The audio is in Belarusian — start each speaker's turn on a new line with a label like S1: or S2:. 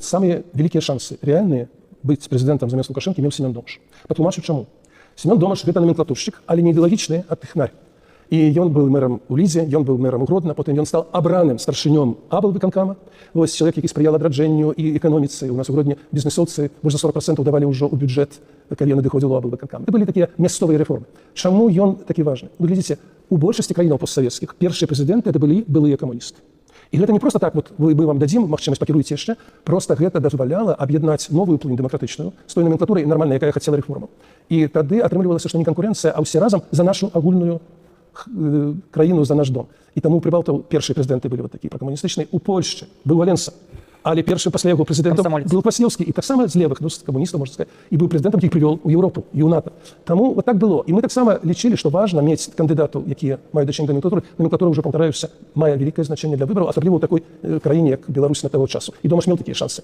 S1: Самые великие шансы, реальные, быть президентом замест Лукашенко меў Семён Домаш. Патлумачу чаму. Семён Домаш гэта номенклатуршчык, але не ідэалагічны, а тэхнарь. І ён быў мэрам у Лідзе, ён быў мэрам у Гродна, потым ён стаў абраным старшынём аблвыканкама. Вось чалавек, які спрыял адраджэнню і эканоміцы. У нас у Гродні бізнесоўцы больш за 40% давалі ўжо ў бюджэт, калі ён надыходзіў у аблвыканкам. Це былі такія мясцовыя рэформы. Чаму ён такі важны? Вы глядзіце, у большасці краінаў постсавецкіх першыя прэзідэнты это былі былыя камуністы. І гэта не просто так, вот мы вам дадзім магчымасць пакіруеце яшчэ, просто гэта дазваляла аб'яднаць новую плынь дэмакратычную з той номенклатурай нармальнай, якая хацела рэформаў. І тады атрымлівалася, што не канкурэнцыя, а ўсе разам за нашу агульную краіну, за наш дом. І таму у прыбалтаў першыя прэзідэнты былі вот такія пракамуністычныя. У Польшчы быў Валенса, але першым пасля яго прэзідэнтам быў Кваснеўскі, і таксама з левых, ну, з камуністаў, можна сказаць, і быў прэзідэнтам, які прывёл у Еўропу і ў НАТО. Таму вот так было. І мы таксама лічылі, што важна мець кандыдатаў, якія маюць дачыненне да номенклатуры. Номенклатура, ўжо паўтараюся, мае вялікае значэнне для выбараў, асабліва ў такой краіне, як Беларусь на таго часу. І Домаш меў такія шансы.